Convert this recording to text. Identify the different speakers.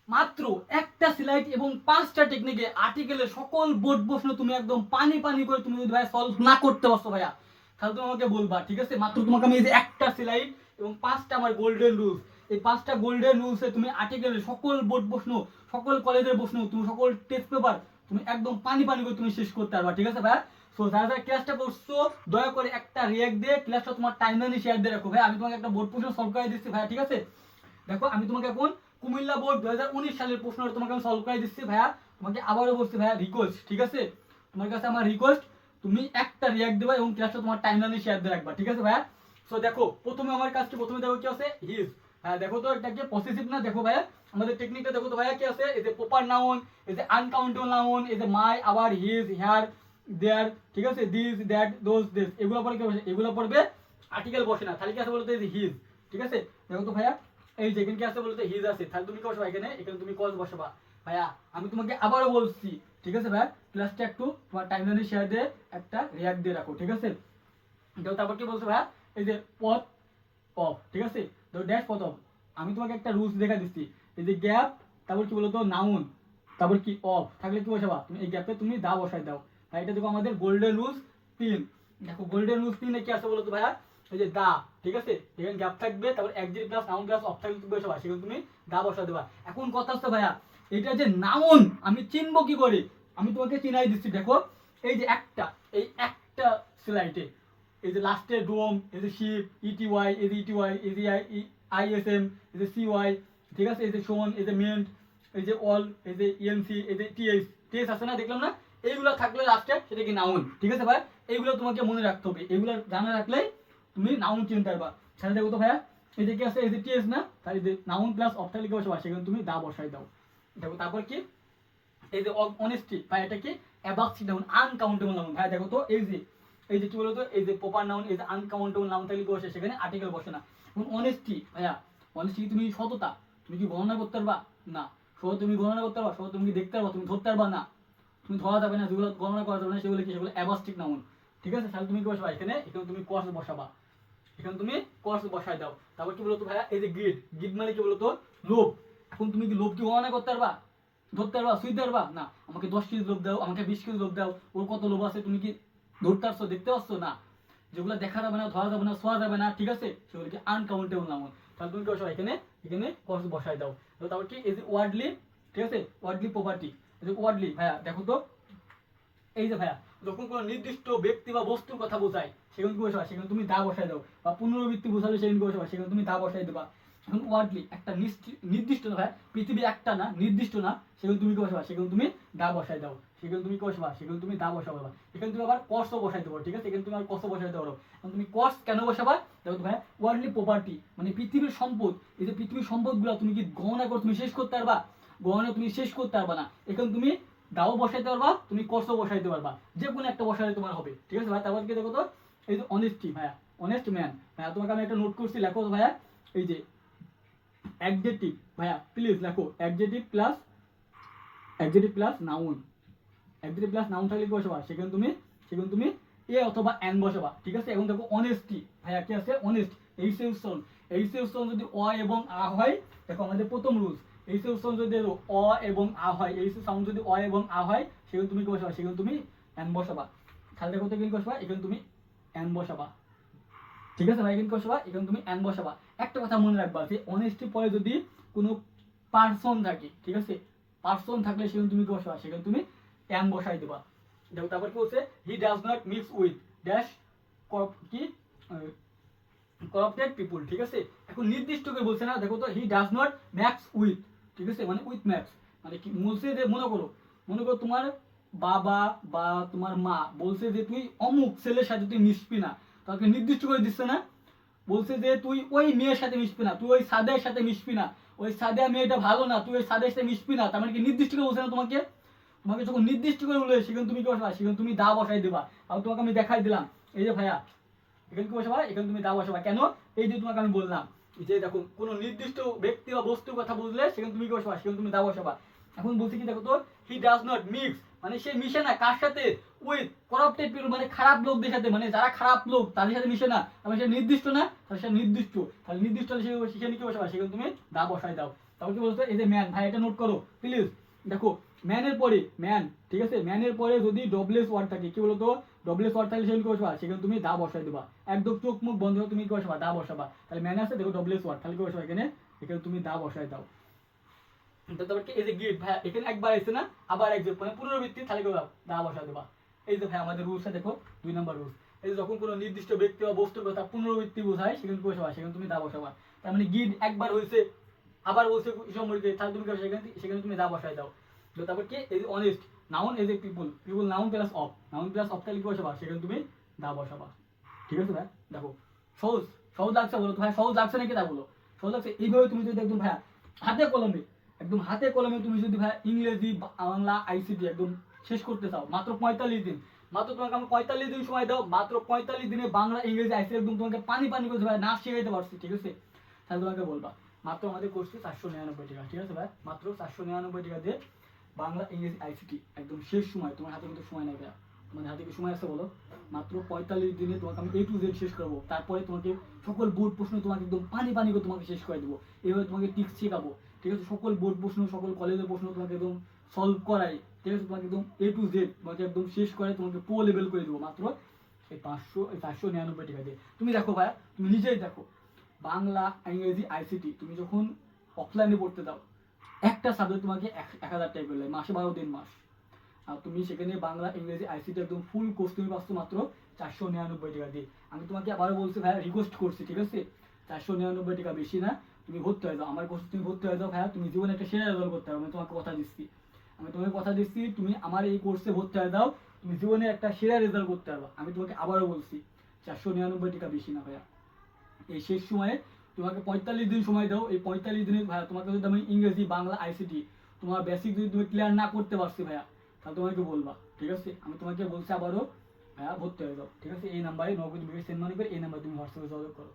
Speaker 1: মাত্র একটা স্লাইড এবং 5টা টেকনিকে আর্টিকেলের সকল বোর্ড প্রশ্ন তুমি একদম পানি পানি করে তুমি যদি ভাই সলভ না করতে পারছো ভাইয়া, তাহলে তুমি আমাকে বলবা, ঠিক আছে? মাত্র তোমাকে আমি এই যে একটা স্লাইড এবং 5টা আমার গোল্ডেন রুলস, এই 5টা গোল্ডেন রুলসে তুমি আর্টিকেলের সকল বোর্ড প্রশ্ন, সকল কলেজের প্রশ্ন, তুমি সকল টেস্ট পেপার তুমি একদম পানি পানি করে তুমি শেষ করতে পারবা, ঠিক আছে ভাইয়া? সো যারা যারা ক্লাসটা করছো দয়া করে একটা রিয়াক্ট দিয়ে ক্লাসটা তোমার টাইমলাইনে শেয়ার দিয়ে রাখো ভাই। আমি তোমাকে একটা বোর্ড প্রশ্ন সলভ করে দিচ্ছি ভাইয়া, ঠিক আছে? দেখো আমি তোমাকে এখন কুমিল্লা বোর্ড 2019 সালের প্রশ্নটা তোমাকে আমি সলভ করে দিচ্ছি ভাইয়া। তোমাকে আবারও বলছি ভাইয়া, রিকোয়েস্ট, ঠিক আছে? তোমার কাছে আমার রিকোয়েস্ট, তুমি একটা রিয়াক্ট দেবা এবং ক্লাসটা তোমার টাইমলাইনে শেয়ার দিয়ে রাখবা, ঠিক আছে ভাইয়া? সো দেখো প্রথমে আমার কাজটি, প্রথমে দেখো কি আছে, হিজ। হ্যাঁ দেখো তো এটা কি পসেসিভ না? দেখো ভাইয়া আমাদের টেকনিকটা দেখো তো ভাইয়া কি আছে, এই যে প্রপার নাউন, এই যে আনকাউন্টেবল নাউন, এই যে মাই, আবার, হিজ, হিয়ার, দেয়ার, ঠিক আছে, দিস, দ্যাট, দোজ, দিস, এগুলো পড়ে কি বসে? এগুলো পড়বে, আর্টিকেল বসে না। তাহলে কি আছে বলতো, এই যে হিজ, ঠিক আছে? দেখো তো ভাইয়া এই যে এখানে কি আছে বলতো, হিজ আছে, তাহলে তুমি কি বসাবা এখানে? এখানে তুমি কজ বসাবা ভাইয়া। আমি তোমাকে আবারও বলছি, ঠিক আছে ভাইয়া, ক্লাসটা একটু তোমার টাইমলাইনে শেয়ার দিয়ে একটা রিয়াক্ট দিয়ে রাখো, ঠিক আছে? দেখো তারপর কি বলছো ভাইয়া, এই যে পথ অফ, ঠিক আছে? তো ড্যাশ পথ অফ, আমি তোমাকে একটা রুলস দেখা দিচ্ছি, এই যে গ্যাপ, তারপর কি বলতো নাউন, তারপর কি অফ থাকলে কি বসাবা তুমি? এই গ্যাপে তুমি দা বসাই দাও ভাই। এটা দেখো আমাদের গোল্ডেন রুলস 3। দেখো গোল্ডেন রুলস 3 কি আছে বলতো ভাইয়া, এই যে দা, ঠিক আছে? এখানে গ্যাপ থাকবে, তারপর exit plus noun plus of থাকলে তুমি বসাবা, সেখানে তুমি দা বসা দেবা। এখন কথা হচ্ছে ভাইয়া, এটা যে নাউন আমি চিনবো কি করে? আমি তোমাকে চিনাই দিচ্ছি। দেখো এই যে একটা, এই একটা স্লাইডে এই যে লাস্টে ডোম, এই যে শিপ, ইটিওয়াই, এই যে ইটিওয়াই, এই যে আইএসএম, এই যে সিওয়াই, ঠিক আছে, এই যে শোন, এই যে মেন্ট, এই যে অল, এই যে ইএনসি, এই যে টিএস, টিএস আছে না, দেখলাম না? এইগুলো থাকলে লাস্টে সেটা কি নাউন, ঠিক আছে ভাই? এইগুলো তোমাকে মনে রাখতে হবে, এগুলো জানা রাখলে তুমি নাউন চিনতে পারবা। সেটা দেখো তো ভাইয়া, এই যে কি আছে, এই যে টিএস না, তাহলে যে নাউন প্লাস অফটা লিখে বসবা, সেখানে তুমি দা বসাই দাও। দেখো তারপর কি, এই যে অনেস্টি ভাই, এটা কি অ্যাবাক্সি নাউন, আনকাউন্টেবল নাউন ভাই। দেখো তো এই যে কি বলতো, এই যে প্রপার নাউন, এই যে আনকাউন্টেবল নাউন থাকলে বসে, সেখানে আর্টিকেল বসে না। এবং অনেস্টি ভাইয়া, অনেস্টি তুমি সততা, তুমি কি গণনা করতে পারবা? না। সত তুমি গণনা করতে পারবা? সত তুমি কি দেখতে পারবা? তুমি ধরতে পারবা না, তুমি ধরা যাবে না, যেগুলো গণনা করা যাবে না সেগুলো কি, সেগুলো অ্যাবাস্টিক নাউন, ঠিক আছে? তাহলে তুমি কি বসাবা এখানে? এখানে তুমি কস বসাবা, এখানে তুমি কস বসাই দাও। তারপর কি বলতো ভাইয়া, এই যে গ্রিড, গ্রিড মানে কি বলতো, লোভ। এখন তুমি কি লোভ কি গণনা করতে পারবা? ধরতে পারবা? সুইতে পারবা না। আমাকে 10 কেজি লোভ দাও, আমাকে 20 কেজি লোভ দাও, ওর কত লোভ আছে তুমি কি ধরতে পারছো, দেখতে পাচ্ছ না? যেগুলো দেখা যাবে না, ধরা যাবে না, ছোঁয়া যাবে না, ঠিক আছে, সেগুলো কি আনকাউন্টেবল নাউন। তাহলে তুমি কি বসাও এখানে? এখানে কস বসাই দাও। তারপর কি, এই যে ওয়ার্ডলি, ঠিক আছে, ওয়ার্ডলি প্রপার্টি, এই যে ওয়ার্ডলি ভাইয়া দেখো তো, এই যে ভাইয়া যখন কোনো নির্দিষ্ট ব্যক্তি বা বস্তুর কথা বোঝায় সেখানে কি বসাবা? সেখানে তুমি দা বসাই দাও। বা পুনরাবৃত্তি বোঝালে সেখানে কি বসাবা? সেখানে তুমি দা বসাই দেবা। এখন ওয়ার্ডলি একটা নির্দিষ্ট না ভাই, পৃথিবী একটা না, নির্দিষ্ট না, সেখানে তুমি কি বসাবা? সেখানে তুমি দা বসাই দাও। সেখানে তুমি কি বসাবা? সেখানে তুমি দা বসাবো। এখানে তুমি আবার কসও বসাই দেবো, ঠিক আছে? এখানে তুমি আর কসও বসাই দেবো। এখন তুমি কস কেন বসাবা? দেখো ভাই, ওয়ার্ডলি প্রপার্টি মানে পৃথিবীর সম্পদ, এই যে পৃথিবীর সম্পদগুলো তুমি কি গণনা করে তুমি শেষ করতে পারবা? গণনা তুমি শেষ করতে পারবা না। এখন তুমি দাও বসাইতে পারবা, তুমি কসও বসাইতে পারবা, যে কোনো একটা বসাইলে তোমার হবে, ঠিক আছে ভাই? তারপর কি দেখো তো, এই যে অনেস্টি ভাইয়া, অনেস্ট ম্যান ভাইয়া, তোমাকে আমি একটা নোট করছি, লেখো ভাইয়া, এই যে অ্যাডজেক্টিভ ভাইয়া, প্লিজ লেখো adjective plus noun, adjective plus noun থাকলে কি বসাবা? সেখানে তুমি এ অথবা এন বসাবা, ঠিক আছে? এখন দেখো অনেস্টি ভাইয়া কি আছে, অনেস্ট, এই সে উচ্চারণ, এই সে উচ্চারণ যদি অ এবং আ হয়, দেখো আমাদের প্রথম রুলস, এই সে উচ্চারণ যদি অ এবং আ হয়, এই সে সাউন্ড যদি অ এবং আ হয়, সেখানে তুমি কি বসাবা? সেখানে তুমি এন বসাবা। তাহলে দেখো তো কি বসাবা? এখানে তুমি এন বসাবা, ঠিক আছে ভাই? এখানে বসাবা, এখানে তুমি এন বসাবা। একটা কথা মনে রাখবা, যে অনেস্টি পরে যদি কোনো পার্সন থাকে, ঠিক আছে, পার্সন থাকলে সেখানে তুমি কি বসাবা? সেখানে তুমি এন বসাই দেবা। দেখো তারপর কি বলছে, he does not mix with dash কি করাপ্টেড পিপুল, ঠিক আছে? এখন নির্দিষ্ট করে বলছে না, দেখো তো, he does not max with, ঠিক আছে, মানে উইথ ম্যাক্স, মানে কি বলছে যে মনে করো তোমার বাবা বা তোমার মা বলছে যে তুই অমুক ছেলের সাথে তুই মিশবি না, তাকে নির্দিষ্ট করে দিচ্ছে না, বলছে যে তুই ওই মেয়ের সাথে মিশবি না, তুই ওই সাদের সাথে মিশবি না, ওই সাদা মেয়েটা ভালো না, তুই ওই সাদের সাথে মিশবি না, তার মানে কি নির্দিষ্ট করে বলছে না তোমাকে? তোমাকে যখন নির্দিষ্ট করে বলে সেখানে তুমি কি বসাবা? সেখানে তুমি দা বসাই দেবা। আর তোমাকে আমি দেখাই দিলাম, এই যে ভাইয়া এখানে কি বসাবা? এখানে তুমি দা বসাবা। কেন? এই যে তোমাকে আমি বললাম যে দেখো কোনো নির্দিষ্ট ব্যক্তি বা বস্তুর কথা বুঝলে সেখানে তুমি কি বসাবা? সেখানে তুমি দা বসাবা। এখন বলছি কি দেখো তো, হি ডাজ নট মিক্স মানে সে মিশে না কার সাথে? উইথ করাপ্টেড পিপল মানে খারাপ লোকদের সাথে, মানে যারা খারাপ লোক তাদের সাথে মিশে না, মানে সে নির্দিষ্ট না, তাহলে সে নির্দিষ্ট, তাহলে নির্দিষ্ট হলে সেখানে কি বসাবা? সেখানে তুমি দা বসাই দাও। তারপর কি বলছো এই যে ম্যান, ভাই এটা নোট করো প্লিজ। দেখো ম্যানের পরে ম্যান, ঠিক আছে, ম্যানের পরে যদি ডব্লিউএস ওয়ার্ড থাকে, কি বলতো ডব্লিউএস ওয়ার্ড থাকলে সেখানে কি বসবা, সেখানে তুমি দা বসাই দেবা, একদম চোখ মুখ বন্ধ করে তুমি কি বসাবা, দা বসাবা। তাহলে ম্যান আছে, দেখো ডব্লিউএস ওয়ার্ড, তাহলে কি বসাবা এখানে, এখানে তুমি দা বসাই দাও। তারপর কি এই যে গিট, ভাই এখানে একবার এসে না, আবার একবার মানে পুনরাবৃত্তি, তাহলে কি দা বসাই দেবা। এই যে ভাই আমাদের রুলসটা দেখো, 2 নম্বর রুলস, এই যে যখন কোনো নির্দিষ্ট ব্যক্তি বা বস্তুর কথা পুনরাবৃত্তি বোঝায় সেখানে কি বসাবা, সেখানে তুমি দা বসাবা। তার মানে গিট একবার হয়েছে, আবার বলছে সম্পর্কে, তাহলে তুমি সেখানে সেখানে তুমি দা বসাই দাও। তো তারপর কি এই যে অনেস্ট, নাউন এই যে people, people noun plus of, noun plus of, তাহলে কি বসাবা, সেখানে তুমি দা বসাবা। ঠিক আছে ভাই, দেখো সহজ, সহজ লাগছে বলো তো ভাই, সহজ লাগছে নাকি তা বলো, সহজ লাগছে। এইভাবে তুমি যদি একদম ভাইয়া হাতে কলমে, একদম হাতে কলমে তুমি যদি ভাই ইংরেজি বাংলা আইসিটি একদম শেষ করতে চাও, মাত্র 45 দিন, মাত্র তোমাকে আমি 45 দিন সময় দাও, মাত্র 45 দিনে বাংলা ইংরেজি আইসিটি একদম তোমাকে পানি পানি করে ভাই না শিখাইতে পারছি, ঠিক আছে, তাহলে তোমাকে বলবা। মাত্র আমাদের কোর্সে 499 টাকা, ঠিক আছে ভাই, মাত্র 499 টাকা দিয়ে বাংলা ইংরেজি আইসিটি একদম শেষ সময়, তোমার হাতে কিন্তু সময় নেই ভাইয়া, তোমাদের হাতে কি সময় আছে বলো, মাত্র 45 দিনে তোমাকে আমি A to Z শেষ করবো, তারপরে তোমাকে সকল বোর্ড প্রশ্ন তোমাকে একদম পানি পানি করে তোমাকে শেষ করে দেবো, এইভাবে তোমাকে টিক্স শেখাবো, ঠিক আছে, সকল বোর্ড প্রশ্ন সকল কলেজের প্রশ্ন তোমাকে একদম সলভ করাই, ঠিক আছে, তোমাকে একদম A to Z তোমাকে একদম শেষ করে তোমাকে প্রো লেভেল করে দেবো মাত্র এই 499 টাকা দিয়ে। তুমি দেখো ভাইয়া, তুমি নিজেই দেখো, বাংলা ইংরেজি আইসিটি তুমি যখন অফলাইনে পড়তে দাও, একটা সাবজেক্ট তোমাকে 1000 টাকা করে মাসে 12 দিন মাস, আর তুমি সেখানে বাংলা ইংরেজি আইসিটি একদম ফুল কোর্স তুমি পাচ্ছ মাত্র 499 টাকা দিয়ে। আমি তোমাকে আবারও বলছি ভাইয়া, রিকোয়েস্ট করছি, ঠিক আছে, 499 টাকা বেশি না, তুমি ভর্তি হয়ে যাও আমার কোর্সে, তুমি ভর্তি হয়ে যাও ভাইয়া, তুমি জীবনে একটা সেরা রেজাল্ট করতে হবে, আমি তোমাকে কথা দিচ্ছি, আমি তোমাকে কথা দিচ্ছি, তুমি আমার এই কোর্সে ভর্তি হয়ে যাও, তুমি জীবনে একটা সেরা রেজাল্ট করতে পারবে। আমি তোমাকে আবারও বলছি 499 টাকা বেশি না ভাইয়া। এই শেষ সময়ে তোমাকে 45 দিন সময় দাও, এই 45 দিনে ভাইয়া তোমাকে যদি আমি ইংরেজি বাংলা আইসিটি তোমার বেসিক যদি তুমি ক্লিয়ার না করতে পারছি ভাইয়া, তাহলে তোমাকে বলবা, ঠিক আছে, আমি তোমাকে বলছি আবারও ভাইয়া ভর্তি হয়ে যাও, ঠিক আছে, এই নাম্বারে নগদ বিকাশ সেন্ড মানি করে এই নাম্বার তুমি হোয়াটসঅ্যাপে যোগাযোগ করো।